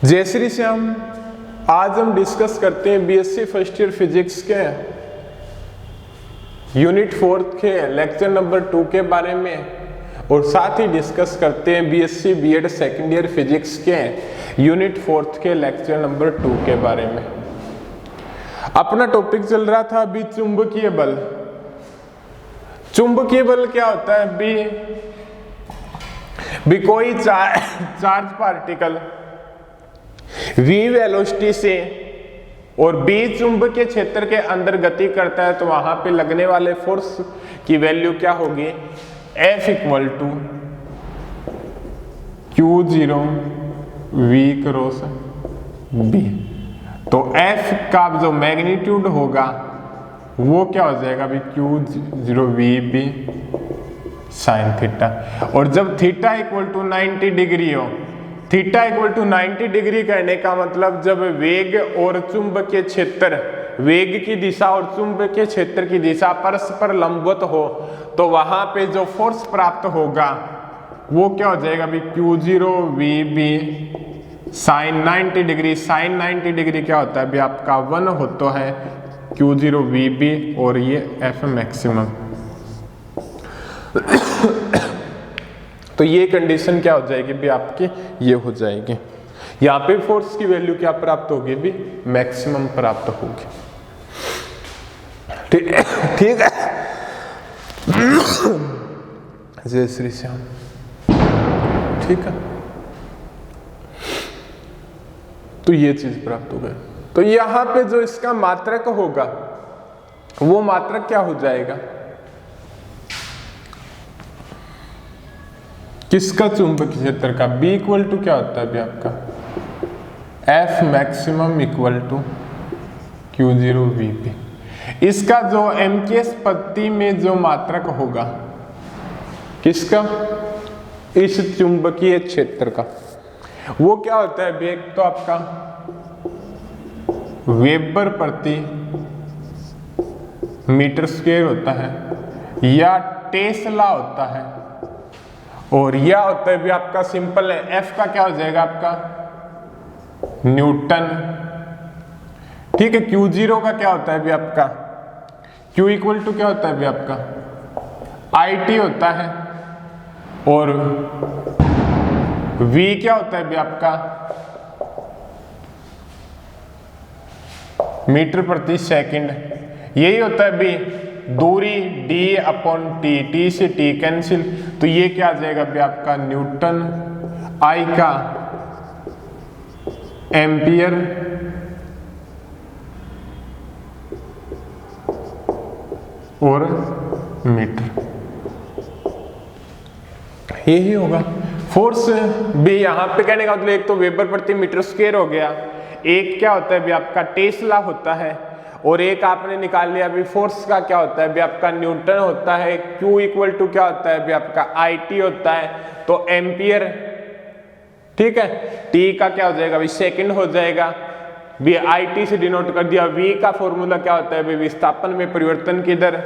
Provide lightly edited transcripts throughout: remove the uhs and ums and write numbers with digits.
जय श्री श्याम। आज हम डिस्कस करते हैं बीएससी फर्स्ट ईयर फिजिक्स के यूनिट 4 के लेक्चर नंबर 2 के बारे में, और साथ ही डिस्कस करते हैं BSc BEd second year physics के यूनिट 4 के लेक्चर नंबर 2 के बारे में। अपना टॉपिक चल रहा था अभी चुंबकीय बल। चुंबकीय बल क्या होता है? भी कोई चार्ज पार्टिकल v वेलोसिटी से और b चुंबकीय क्षेत्र के अंदर गति करता है, तो वहां पे लगने वाले फोर्स की वैल्यू क्या होगी? F equal to Q0 v cross b। तो F का जो मैग्नीट्यूड होगा वो क्या हो जाएगा? अभी Q0 v b sine theta. और जब थीटा इक्वल टू 90 डिग्री हो, थीटा इक्वल टू 90 डिग्री कहने का मतलब जब वेग और चुंबकीय क्षेत्र, वेग की दिशा और चुंबकीय क्षेत्र की दिशा परस्पर लंबवत हो, तो वहां पे जो फोर्स प्राप्त होगा वो क्या हो जाएगा? अभी Q0 VB sine 90 degree. Sine 90 degree क्या होता है? अभी आपका 1 होता है Q0 VB और ये F मैक्सिमम। तो ये कंडीशन क्या हो जाएगी भी आपकी? ये हो जाएगी। यहाँ पे फोर्स की वैल्यू क्या प्राप्त होगी? भी मैक्सिमम प्राप्त होगी। ठीक है। जय श्री श्याम। ठीक है, तो ये चीज प्राप्त हो गई। तो यहाँ पे जो इसका मात्रक होगा वो मात्रक क्या हो जाएगा? किसका? चुंबकीय क्षेत्र का। B इक्वल टू क्या होता है अभी आपका? F maximum equal to Q0 VB। इसका जो m की स्पत्ति में जो मात्रक होगा किसका? इस चुंबकीय क्षेत्र का, वो क्या होता है? एक तो आपका वेबर प्रति मीटर स्क्वायर होता है या टेस्ला होता है, और यह होता है भी आपका सिंपल है। F का क्या हो जाएगा आपका? न्यूटन। ठीक है। Q0 का क्या होता है भी आपका? Q इक्वल टू क्या होता है भी आपका? IT होता है। और V क्या होता है भी आपका? मीटर प्रति सेकंड। यही होता है भी दूरी d/t। t से t कैंसिल, तो ये क्या आ जाएगा भी आपका? न्यूटन। I का एम्पियर और मीटर। यही होगा फोर्स भी। यहां पे कहने का मतलब एक तो वेबर प्रति मीटर स्क्वायर हो गया, एक क्या होता है भी आपका? टेस्ला होता है, और एक आपने निकाल लिया अभी फोर्स का क्या होता है भी आपका? न्यूटन होता है। Q इक्वल टू क्या होता है भी आपका? IT होता है, तो एम्पियर। ठीक है। T का क्या हो जाएगा? अभी सेकंड हो जाएगा। भी IT से डिनोट कर दिया। V का फॉर्मूला क्या होता है? विस्थापन में परिवर्तन की दर,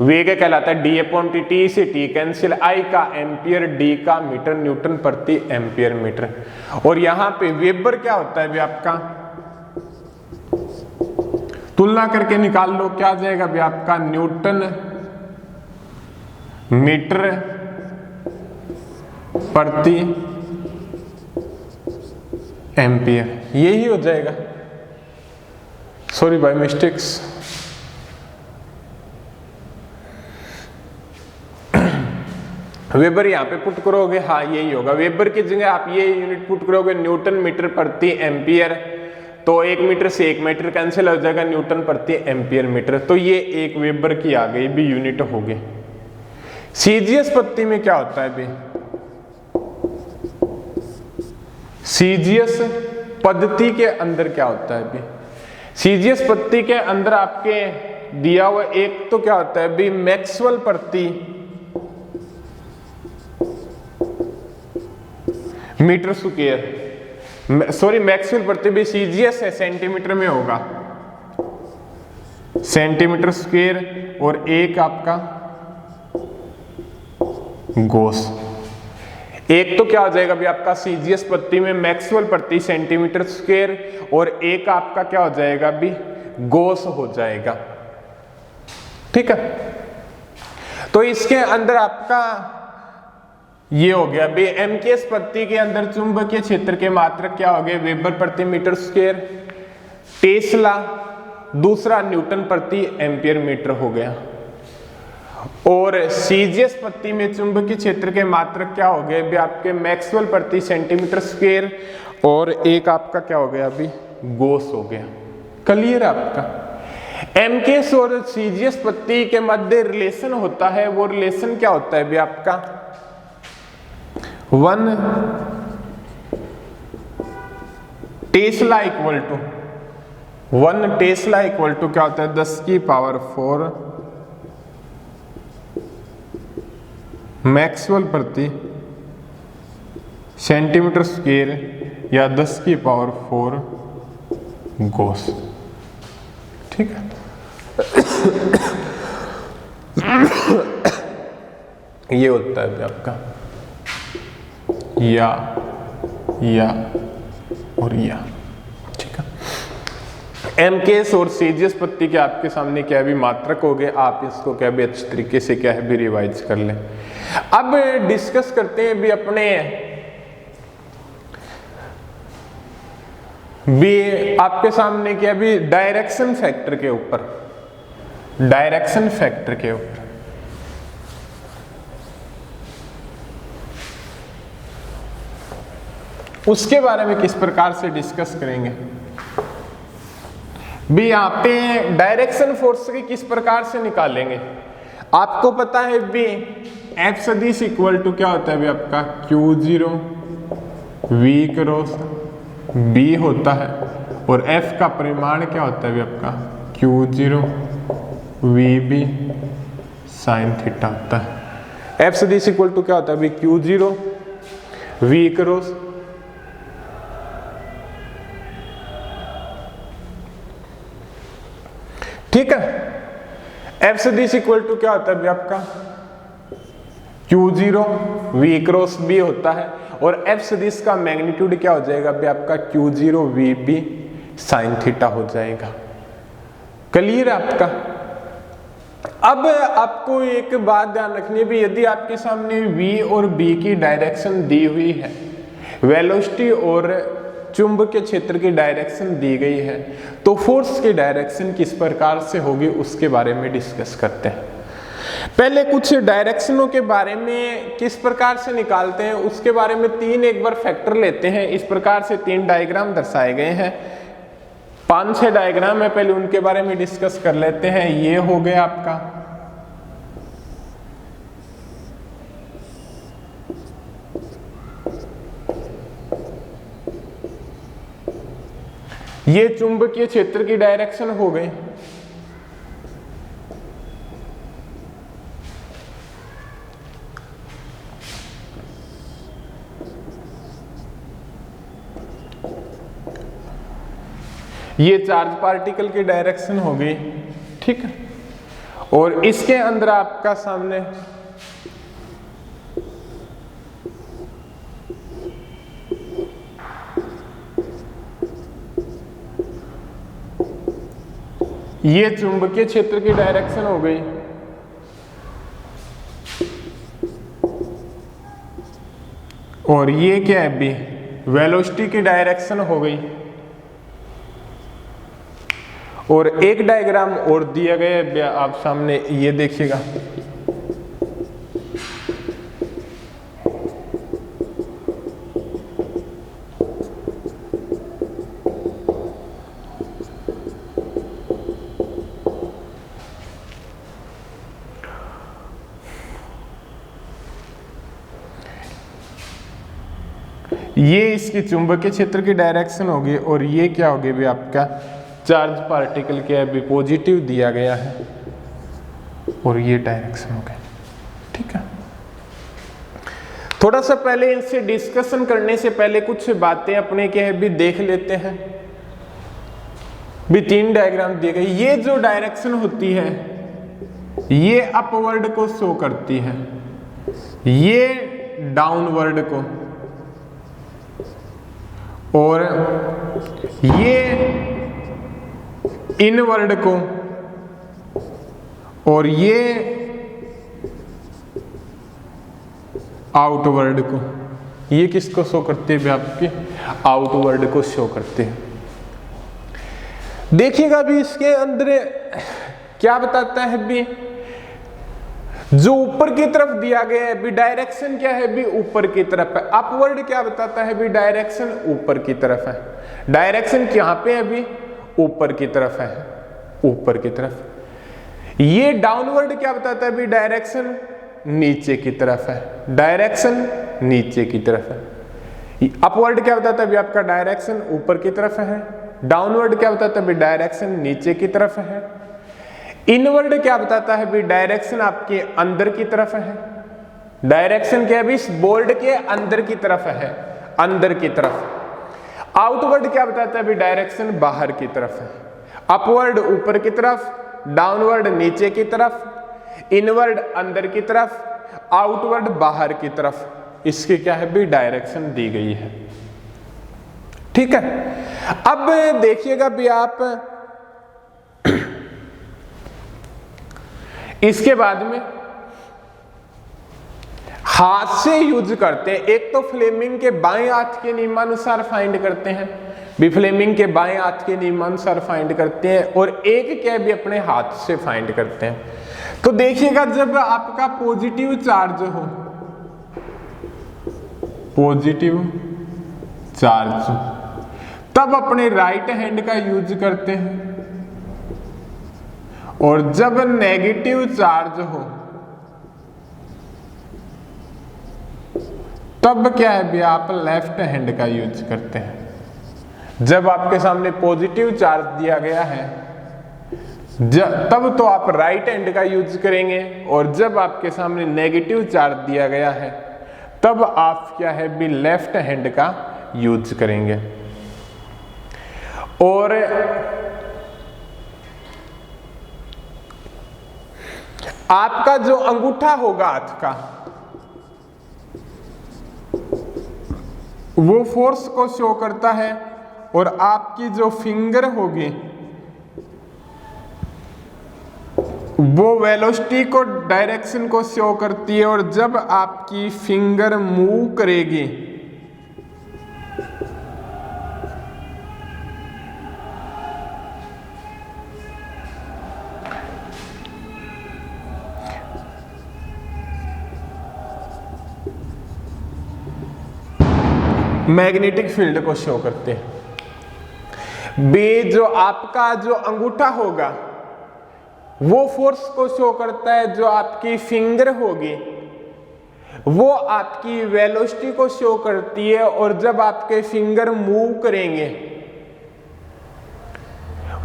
वेग कहलाता है d/t। T से T कैंसिल। I का एम्पियर, D का मीटर, न्यूटन प्रति एम्पियर मीटर। और यहाँ पे वेबर क्या होता है भी आपका? तुलना करके निकाल लो, क्या आ जाएगा भी आपका? न्यूटन मीटर प्रति एम्पियर। यही हो जाएगा। Sorry bye mistakes. वेबर यहाँ पे पुट करोगे, हाँ यही होगा। वेबर की जगह आप ये यूनिट पुट करोगे, न्यूटन मीटर प्रति एम्पियर, तो 1 मीटर से 1 मीटर कैंसिल हो जाएगा, न्यूटन प्रति एम्पियर मीटर। तो ये एक वेबर की आ गई भी यूनिट हो गई। सीजीएस पद्धति में क्या होता है भी? सीजीएस पद्धति के अंदर क्या होता है भी? सीजीएस पद्धति के अंदर आपके दिया हुआ एक तो क्या होता है भी? मैक्सवेल प्रति मीटर स्क्वायर। सॉरी, मैक्सवेल प्रति भी सीजीएस है, सेंटीमीटर में होगा, सेंटीमीटर स्क्वायर। और एक आपका गॉस। एक तो क्या हो जाएगा भी आपका सीजीएस पत्ती में मैक्सवेल प्रति सेंटीमीटर स्क्वायर, और एक आपका क्या हो जाएगा भी गॉस हो जाएगा। ठीक है, तो इसके अंदर आपका ये हो गया भी एमकेएस पत्ती के अंदर चुंबकीय क्षेत्र के मात्रक क्या हो गए, वेबर प्रति मीटर स्क्वायर, टेस्ला, दूसरा न्यूटन प्रति एम्पियर मीटर हो गया। और सीजीएस पत्ती में चुंबकीय क्षेत्र के मात्रक क्या हो गए भी आपके मैक्सवेल प्रति सेंटीमीटर स्क्वायर, और एक आपका क्या हो गया अभी गॉस हो गया। क्लियर आपका? एमकेएस और सीजीएस पत्ती के मध्य रिलेशन होता है, वो रिलेशन क्या होता है भी आपका 1 tesla equal to 1 tesla equal to क्या होता है 10⁴ मैक्सवेल प्रति सेंटीमीटर स्क्वायर या 10⁴ गॉस। ठीक है, ये होता है आपका या और या। ठीक है, एमकेएस और सीजीएस पत्ती के आपके सामने क्या भी मात्रक हो गए, आप इसको क्या भी अच्छी तरीके से क्या है भी रिवाइज कर लें। अब डिस्कस करते हैं भी अपने भी आपके सामने क्या भी डायरेक्शन फैक्टर के ऊपर, डायरेक्शन फैक्टर के ऊपर। उसके बारे में किस प्रकार से डिस्कस करेंगे भी यहाँ पे डायरेक्शन फोर्स की किस प्रकार से निकालेंगे। आपको पता है भी एफ सदिश इक्वल टू क्या होता है भी आपका Q0 V क्रॉस B होता है, और F का परिमाण क्या होता है भी आपका Q0 VB साइन थीटा होता है। एफ सदिश इक्वल टू क्या होता है भी Q0 V क्रॉस ठीक है। एफ सदिश इक्वल टू क्या होता है भी आपका Q0 V क्रॉस B होता है, और एफ सदिश का मैग्नीट्यूड क्या हो जाएगा भी आपका Q0 VB साइन थीटा हो जाएगा। क्लियर आपका? अब आपको एक बात ध्यान रखनी है भी यदि आपके सामने V और B की डायरेक्शन दी हुई है, वेलोसिटी और चुंबकीय क्षेत्र की डायरेक्शन दी गई है, तो फोर्स की डायरेक्शन किस प्रकार से होगी उसके बारे में डिस्कस करते हैं। पहले कुछ डायरेक्शनों के बारे में किस प्रकार से निकालते हैं उसके बारे में एक बार फैक्टर लेते हैं। इस प्रकार से 3 डायग्राम दर्शाए गए हैं, 5-6 डायग्राम है, पहले उनके बारे में डिस्कस कर लेते हैं। ये हो गया आपका ये चुंबकीय क्षेत्र की डायरेक्शन हो गई। ये चार्ज पार्टिकल की डायरेक्शन हो गई। ठीक है, और इसके अंदर आपका सामने ये चुंबकीय क्षेत्र की डायरेक्शन हो गई, और ये क्या है भी वेलोसिटी की डायरेक्शन हो गई। और एक डायग्राम और दिया गया है आप सामने, ये देखिएगा ये इसकी चुंबकीय क्षेत्र की डायरेक्शन होगी, और ये क्या होगी भी आपका चार्ज पार्टिकल के भी पॉजिटिव दिया गया है, और ये डायरेक्शन हो गई। ठीक है, थोड़ा सा पहले इनसे डिस्कशन करने से पहले कुछ बातें अपने के भी देख लेते हैं। भी 3 डायग्राम दिए गए, ये जो डायरेक्शन होती है ये अपवर्ड को शो करती है, ये डाउनवर्ड को और ये इनवर्ड को और ये आउटवर्ड को। ये किसको शो करते हैं? आपके आउटवर्ड को शो करते हैं। देखिएगा अभी इसके अंदर क्या बताता है भी, जो ऊपर की तरफ दिया गया है भी डायरेक्शन क्या है भी ऊपर की तरफ है। अपवर्ड क्या बताता है भी डायरेक्शन ऊपर की तरफ है। डायरेक्शन कहां पे है भी? ऊपर की तरफ है, ऊपर की तरफ। ये डाउनवर्ड क्या बताता है भी डायरेक्शन नीचे की तरफ है, डायरेक्शन नीचे की तरफ है। अपवर्ड क्या बताता है भी आपका डायरेक्शन ऊपर की तरफ है। डाउनवर्ड क्या बताता है भी डायरेक्शन नीचे की तरफ है। इनवर्ड क्या बताता है भी डायरेक्शन आपके अंदर की तरफ है। डायरेक्शन क्या है भी? इस बोर्ड के अंदर की तरफ है, अंदर की तरफ। आउटवर्ड क्या बताता है भी डायरेक्शन बाहर की तरफ है। अपवर्ड ऊपर की तरफ, डाउनवर्ड नीचे की तरफ, इनवर्ड अंदर की तरफ, आउटवर्ड बाहर की तरफ। इसकी क्या है भी डायरेक्शन दी गई है। ठीक है। अब देखिएगा भी आप इसके बाद में हाथ से यूज करते हैं। एक तो फ्लेमिंग के बाएं हाथ के नियमानुसार फाइंड करते हैं भी, फ्लेमिंग के बाएं हाथ के नियमानुसार फाइंड करते हैं, और एक क्या भी अपने हाथ से फाइंड करते हैं। तो देखिएगा जब आपका पॉजिटिव चार्ज हो, पॉजिटिव चार्ज, तब अपने राइट हैंड का यूज करते हैं, और जब नेगेटिव चार्ज हो तब क्या है भी आप लेफ्ट हैंड का यूज करते हैं। जब आपके सामने पॉजिटिव चार्ज दिया गया है तब तो आप राइट हैंड का यूज करेंगे, और जब आपके सामने नेगेटिव चार्ज दिया गया है तब आप क्या है भी लेफ्ट हैंड का यूज करेंगे। और आपका जो अंगूठा होगा हाथ का, वो फोर्स को शो करता है, और आपकी जो फिंगर होगी वो वेलोसिटी को, डायरेक्शन को शो करती है। और जब आपकी फिंगर मूव करेगी मैग्नेटिक फील्ड को शो करते हैं। बे जो आपका जो अंगूठा होगा वो फोर्स को शो करता है, जो आपकी फिंगर होगी वो आपकी वेलोसिटी को शो करती है, और जब आपके फिंगर मूव करेंगे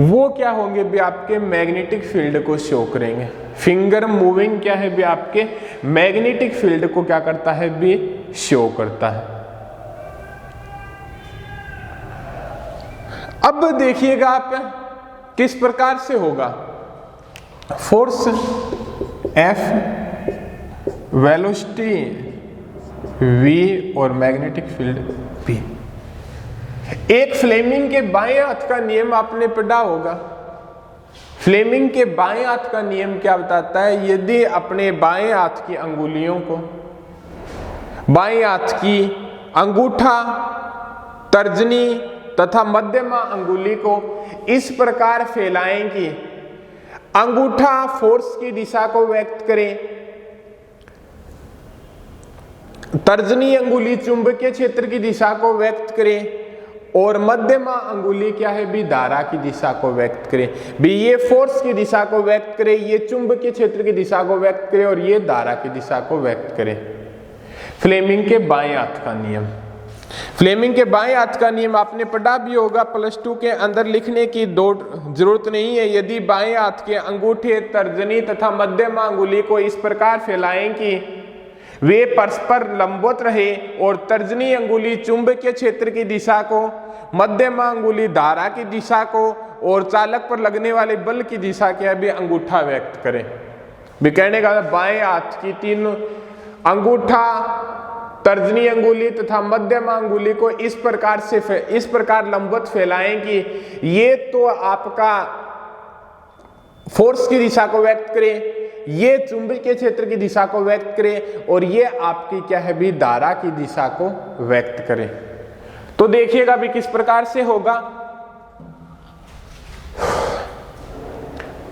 वो क्या होंगे भी आपके मैग्नेटिक फील्ड को शो करेंगे। फिंगर मूविंग क्या है भी आपके मैग्नेटिक फील्ड को क्या करता है भी शो करता है। अब देखिएगा आप किस प्रकार से होगा। फोर्स F, वेलोसिटी V और मैग्नेटिक फील्ड P। एक फ्लेमिंग के बाएं हाथ का नियम आपने पढ़ा होगा। फ्लेमिंग के बाएं हाथ का नियम क्या बताता है? यदि अपने बाएं हाथ की अंगुलियों को, बाएं हाथ की अंगूठा, तर्जनी तथा मध्यमा अंगुली को इस प्रकार फैलाएं कि अंगूठा फोर्स की दिशा को व्यक्त करे, तर्जनी अंगुली चुंबकीय क्षेत्र की दिशा को व्यक्त करे, और मध्यमा अंगुली क्या है भी धारा की दिशा को व्यक्त करे। भी ये फोर्स की दिशा को व्यक्त करे, ये चुंबकीय क्षेत्र की दिशा को व्यक्त करे, और ये धारा की दिशा को व्यक्त करे। फ्लेमिंग के बाएं हाथ का नियम। फ्लेमिंग के बाएं हाथ का नियम आपने पढ़ा भी होगा, +2 के अंदर लिखने की जरूरत नहीं है। यदि बाएं हाथ के अंगूठे, तर्जनी तथा मध्यमा अंगुली को इस प्रकार फैलाएं कि वे परस्पर लंबवत रहे, और तर्जनी अंगुली चुंबकीय क्षेत्र की दिशा को, मध्यमा अंगुली धारा की दिशा को, और चालक पर लगने वाले बल की दिशा क्या भी अंगूठा व्यक्त करें। भी कहने का बाएं हाथ की तीनों अंगूठा, तर्जनी अंगुली तथा मध्यमा अंगुली को इस प्रकार लंबवत फैलाएं कि ये तो आपका फोर्स की दिशा को व्यक्त करे, ये चुंबकीय क्षेत्र की दिशा को व्यक्त करे और ये आपकी क्या है भी धारा की दिशा को व्यक्त करे। तो देखिएगा भी किस प्रकार से होगा।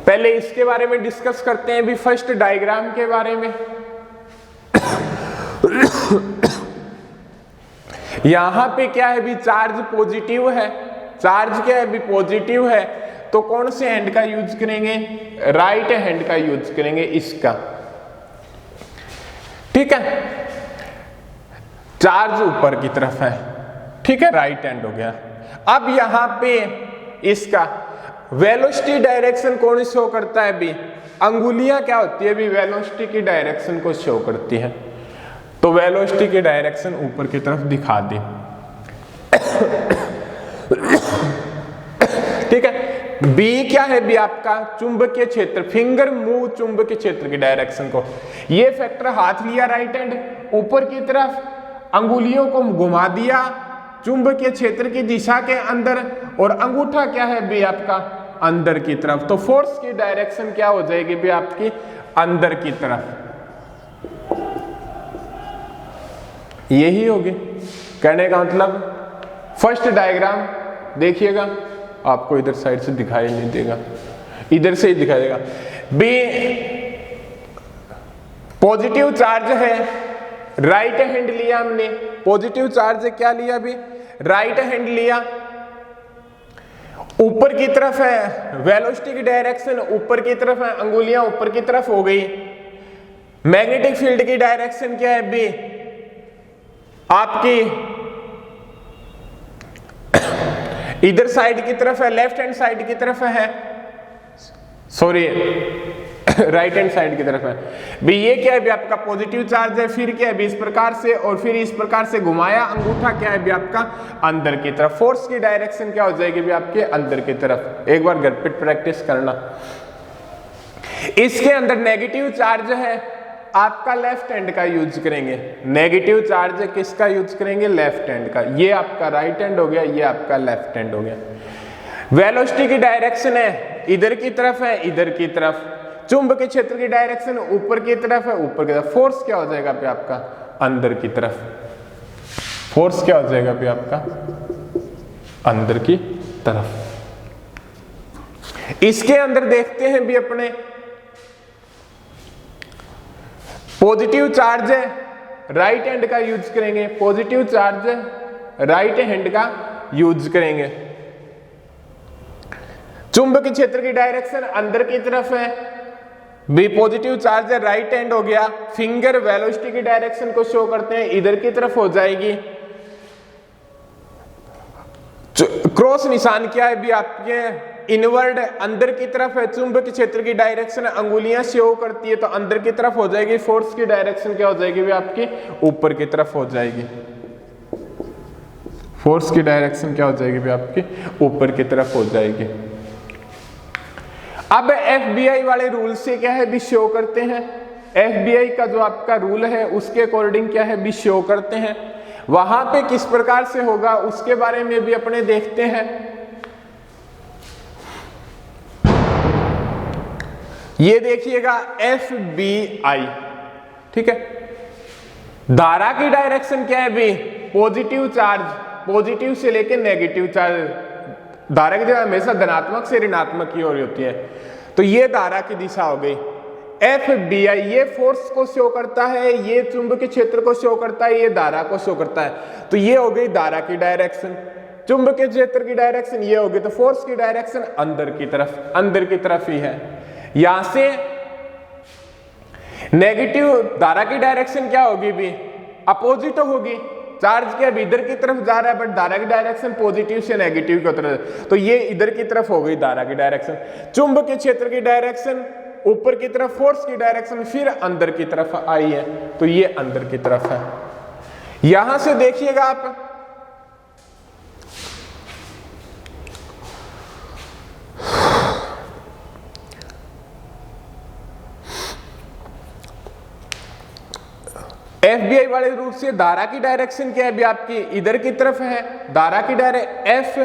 पहले इसके बारे में डिस्कस करते हैं भी फर्स्ट डायग्राम के बारे में। यहां पे क्या है भी चार्ज पॉजिटिव है, चार्ज क्या है भी पॉजिटिव है, तो कौन से हैंड का यूज करेंगे, राइट हैंड का यूज करेंगे इसका, ठीक है। चार्ज ऊपर की तरफ है, ठीक है, राइट हैंड हो गया। अब यहां पे इसका वेलोसिटी डायरेक्शन कौन शो करता है भी, अंगुलियां क्या होती है भी वेलोसिटी की डायरेक्शन को शो करती है, तो वेलोसिटी की डायरेक्शन ऊपर की तरफ दिखा दी, ठीक है। बी क्या है भी आपका चुंबकीय क्षेत्र, फिंगर मूव चुंबकीय क्षेत्र की डायरेक्शन को, ये फैक्टर हाथ लिया राइट हैंड ऊपर की तरफ, अंगुलियों को घुमा दिया चुंबकीय क्षेत्र की दिशा के अंदर और अंगूठा क्या है भी आपका अंदर की तरफ, तो फोर्स की डायरेक्शन क्या हो जाएगी भी आपकी अंदर की तरफ, यही होगी। कहने का मतलब फर्स्ट डायग्राम देखिएगा, आपको इधर साइड से दिखाई नहीं देगा, इधर से ही दिखाई देगा। बी पॉजिटिव चार्ज है, राइट हैंड लिया हमने, पॉजिटिव चार्ज क्या लिया भी, राइट हैंड लिया, ऊपर की तरफ है, वेलोसिटी की डायरेक्शन ऊपर की तरफ है, अंगुलियां ऊपर की तरफ हो गई। मैग्नेटिक फील्ड की डायरेक्शन क्या है बी आपकी इधर साइड की तरफ है, लेफ्ट हैंड साइड की तरफ है, सॉरी राइट हैंड साइड की तरफ है भी। ये क्या है भी आपका पॉजिटिव चार्ज है, फिर क्या है भी इस प्रकार से और फिर इस प्रकार से घुमाया, अंगूठा क्या है भी आपका अंदर की तरफ, फोर्स की डायरेक्शन क्या हो जाएगी भी आपके अंदर की तरफ। एक बार घर पे प्रैक्टिस करना। इसके अंदर नेगेटिव चार्ज है, आपका लेफ्ट हैंड का यूज करेंगे, नेगेटिव चार्ज किसका यूज करेंगे, लेफ्ट हैंड का। ये आपका राइट हैंड हो गया, ये आपका लेफ्ट हैंड हो गया। वेलोसिटी की डायरेक्शन है इधर की तरफ है, इधर की तरफ, चुंबकीय क्षेत्र की डायरेक्शन ऊपर की तरफ है, ऊपर की तरफ। फोर्स क्या हो जाएगा पे आपका अंदर की तरफ, फोर्स क्या हो जाएगा पे आपका अंदर की तरफ। इसके अंदर देखते हैं भी अपने पॉजिटिव चार्ज है, राइट हैंड का यूज करेंगे, पॉजिटिव चार्ज है, राइट हैंड का यूज करेंगे। चुंबकीय क्षेत्र की डायरेक्शन अंदर की तरफ है, बी पॉजिटिव चार्ज है, राइट हैंड हो गया। फिंगर वेलोसिटी की डायरेक्शन को शो करते हैं, इधर की तरफ हो जाएगी। क्रॉस निशान क्या है भी आपके इनवर्ड अंदर की तरफ है, चुंबकीय क्षेत्र की डायरेक्शन अंगुलियां शो करती है तो अंदर की तरफ हो जाएगी। फोर्स की डायरेक्शन क्या हो जाएगी भी आपकी ऊपर की तरफ हो जाएगी, फोर्स की डायरेक्शन क्या हो जाएगी भी आपकी ऊपर की तरफ हो जाएगी। अब FBI वाले रूल से क्या है भी शो करते हैं, FBI का जो आपका रूल है उसके अकॉर्डिंग क्या है भी शो करते हैं। वहां पे किस प्रकार से होगा उसके बारे में भी अपने देखते हैं। ये देखिएगा FBI, ठीक है। धारा की डायरेक्शन क्या है भी पॉजिटिव चार्ज, पॉजिटिव से लेकर नेगेटिव चार्ज, धारा की दिशा हमेशा धनात्मक से ऋणात्मक की ओर होती है, तो ये धारा की दिशा हो गई। FBI ये फोर्स को शो करता है, ये चुंबकीय क्षेत्र को शो करता है, ये धारा को शो करता है, तो ये हो गई धारा की डायरेक्शन। चुंबकीय क्षेत्र की डायरेक्शन ये होगी, तो फोर्स की डायरेक्शन अंदर की तरफ, अंदर की तरफ ही है। यहां से नेगेटिव धारा की डायरेक्शन क्या होगी भी अपोजिट होगी, चार्ज क्या इधर की तरफ जा रहा है बट धारा की डायरेक्शन पॉजिटिव से नेगेटिव की तरफ, तो ये इधर की तरफ हो गई धारा की डायरेक्शन। चुंबकीय क्षेत्र की डायरेक्शन ऊपर की तरफ, फोर्स की डायरेक्शन फिर अंदर की तरफ आई है, तो ये अंदर की तरफ है। यहां से देखिएगा आप FBI वाले रूप से धारा की डायरेक्शन क्या है अभी आपकी इधर की तरफ है, धारा की डायरेक्शन F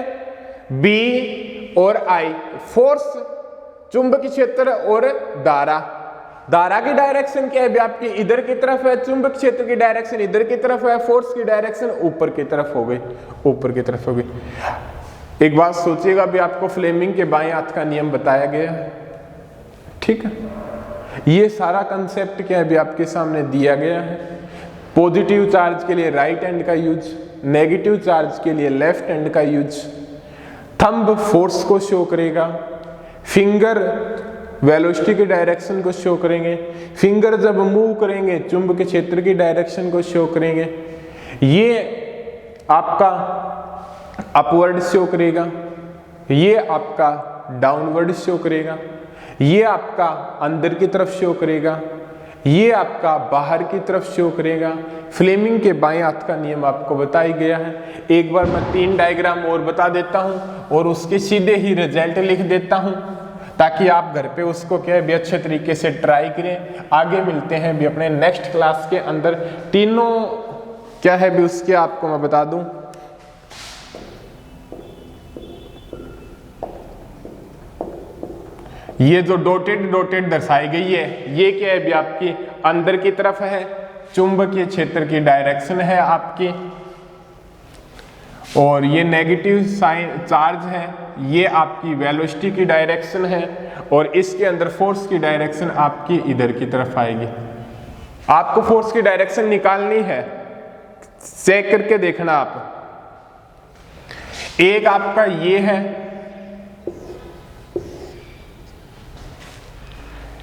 B और I, फोर्स चुंबकीय क्षेत्र और धारा की डायरेक्शन क्या है अभी आपकी इधर की तरफ है, चुंबक क्षेत्र की डायरेक्शन इधर की तरफ है, फोर्स की डायरेक्शन ऊपर की तरफ हो गई, ऊपर की तरफ हो गई। एक बात सोचिएगा अभी आपको फ्लेमिंग के बाएं हाथ का नियम बताया गया है, ठीक है। ये सारा कंसेप्ट क्या है अभी आपके सामने दिया गया है। पॉजिटिव चार्ज के लिए राइट हैंड का यूज, नेगेटिव चार्ज के लिए लेफ्ट हैंड का यूज, थंब फोर्स को शो करेगा, फिंगर वेलोसिटी की डायरेक्शन को शो करेंगे, फिंगर जब मूव करेंगे चुंबकीय क्षेत्र की डायरेक्शन को शो करेंगे, ये आपका अपवर्ड शो करेगा, ये आपका डाउनवर्ड शो करेगा, ये आपका अंदर की तरफ शो करेगा, ये आपका बाहर की तरफ शो करेगा। फ्लेमिंग के बाएं हाथ का नियम आपको बताया गया है। एक बार मैं 3 डायग्राम और बता देता हूं और उसके सीधे ही रिजल्ट लिख देता हूं ताकि आप घर पे उसको क्या है भी अच्छे तरीके से ट्राई करें। आगे मिलते हैं भी अपने नेक्स्ट क्लास के अंदर। तीनों क्या है भी उसके आपको मैं बता दूं। ये जो डॉटेड दर्शाई गई है ये क्या है भी आपकी अंदर की तरफ है, चुंबकीय क्षेत्र की डायरेक्शन है आपकी, और ये नेगेटिव साइन चार्ज है, ये आपकी वेलोसिटी की डायरेक्शन है, और इसके अंदर फोर्स की डायरेक्शन आपकी इधर की तरफ आएगी। आपको फोर्स की डायरेक्शन निकालनी है, चेक करके देखना आप। एक आपका ये है,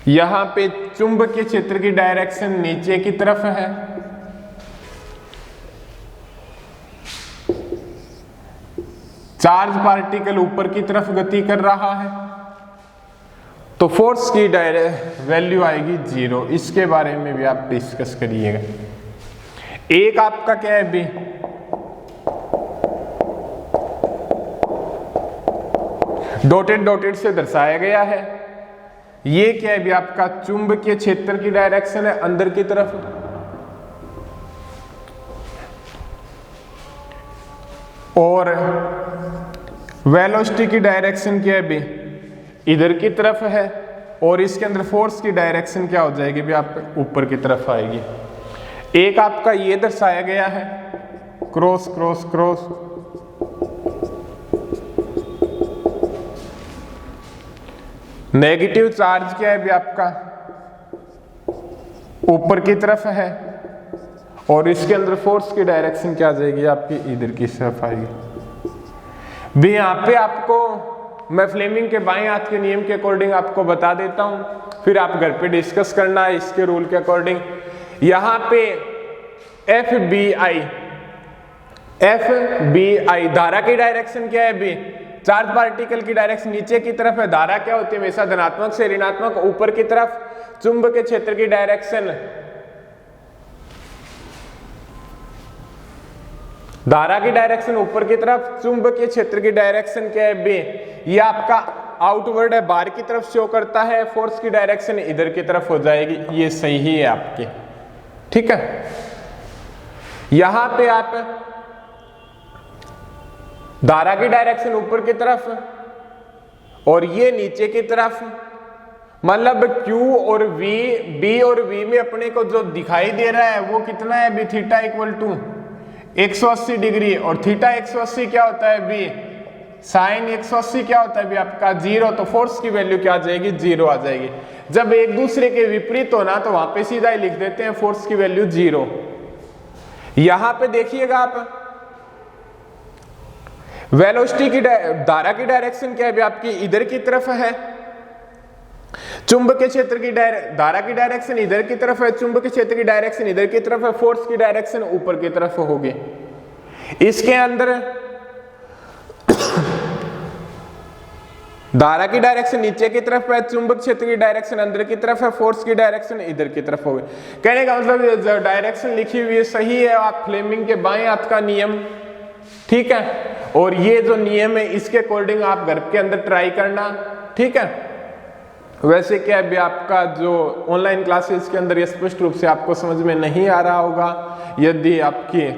यहां पे चुंबकीय क्षेत्र की डायरेक्शन नीचे की तरफ है, चार्ज पार्टिकल ऊपर की तरफ गति कर रहा है, तो फोर्स की वैल्यू आएगी 0। इसके बारे में भी आप डिस्कस करिएगा। एक आपका क्या है भी डॉटेड से दर्शाया गया है, ये क्या है भी आपका चुंबकीय क्षेत्र की डायरेक्शन है अंदर की तरफ, और वेलोसिटी की डायरेक्शन क्या है भी इधर की तरफ है, और इसके अंदर फोर्स की डायरेक्शन क्या हो जाएगी भी आप ऊपर की तरफ आएगी। एक आपका ये दर्शाया गया है cross cross cross, negative charge क्या है भी आपका ऊपर की तरफ है, और इसके अंदर फोर्स की डायरेक्शन क्या आ जाएगी आपकी इधर की तरफ आएगी। भी यहाँ पे आपको मैं फ्लेमिंग के बाएं हाथ के नियम के अकॉर्डिंग आपको बता देता हूं, फिर आप घर पे डिस्कस करना है इसके रूल के अकॉर्डिंग। यहां पे FBI धारा की डायरेक्शन क्या है भी चार्ज पार्टिकल की डायरेक्शन नीचे की तरफ है, धारा क्या होती है हमेशा धनात्मक से ऋणात्मक ऊपर की तरफ, चुंबकीय क्षेत्र की डायरेक्शन, धारा की डायरेक्शन ऊपर की तरफ, चुंबकीय क्षेत्र की डायरेक्शन क्या है बी, ये आपका आउटवर्ड है बाहर की तरफ शो करता है, फोर्स की डायरेक्शन इधर की तरफ हो जाएगी। ये सही है आपके, ठीक है। यहां पे आप धारा की डायरेक्शन ऊपर की तरफ और ये नीचे की तरफ, मतलब Q और V, B और V में अपने को जो दिखाई दे रहा है वो कितना है B, theta equal to 180 degree, और थीटा 180 क्या होता है बी, साइन 180 क्या होता है भी आपका 0, तो फोर्स की वैल्यू क्या आ जाएगी 0 आ जाएगी। जब एक दूसरे के विपरीत हो ना तो वहां पे सीधा ही लिख देते हैं फोर्स की वैल्यू 0। यहां पे देखिएगा आप वेलोसिटी की धारा की डायरेक्शन क्या है भी आपकी इधर की तरफ है, चुंबकीय क्षेत्र की धारा की डायरेक्शन इधर की तरफ है, चुंबकीय क्षेत्र की डायरेक्शन इधर की तरफ है, फोर्स की डायरेक्शन ऊपर की तरफ होगी। इसके अंदर धारा की डायरेक्शन नीचे की तरफ है, चुंबक क्षेत्र की डायरेक्शन अंदर की तरफ है, फोर्स की डायरेक्शन इधर की तरफ होगी। कहने का मतलब जो डायरेक्शन लिखी हुई है सही है, आप फ्लेमिंग के बाएं हाथ का नियम, ठीक है। और ये जो नियम है इसके अकॉर्डिंग आप घर के अंदर ट्राई करना, ठीक है। वैसे क्या अभी आपका जो ऑनलाइन क्लासेस के अंदर ये स्पष्ट रूप से आपको समझ में नहीं आ रहा होगा, यदि आपकी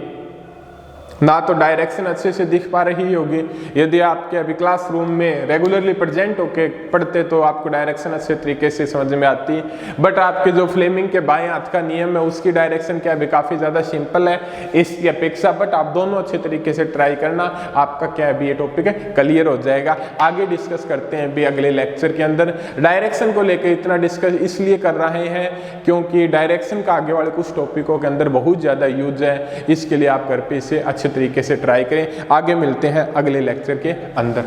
ना तो डायरेक्शन अच्छे से दिख पा रही होगी, यदि आपके अभी क्लासरूम में रेगुलरली प्रेजेंट होके पढ़ते तो आपको डायरेक्शन अच्छे तरीके से समझ में आती। बट आपके जो फ्लेमिंग के बाएं हाथ का नियम है उसकी डायरेक्शन क्या अभी काफ़ी ज़्यादा सिंपल है इसकी अपेक्षा। बट आप दोनों अच्छे तरीके से ट्राई करना, आपका क्या अभी ये टॉपिक है क्लियर हो जाएगा। आगे डिस्कस करते हैं अभी अगले लेक्चर के अंदर। डायरेक्शन को लेकर इतना डिस्कस इसलिए कर रहे हैं क्योंकि डायरेक्शन का आगे वाले कुछ टॉपिकों के अंदर बहुत ज़्यादा यूज है, इसके लिए आप घर पे इसे अच्छे तरीके से ट्राई करें। आगे मिलते हैं अगले लेक्चर के अंदर।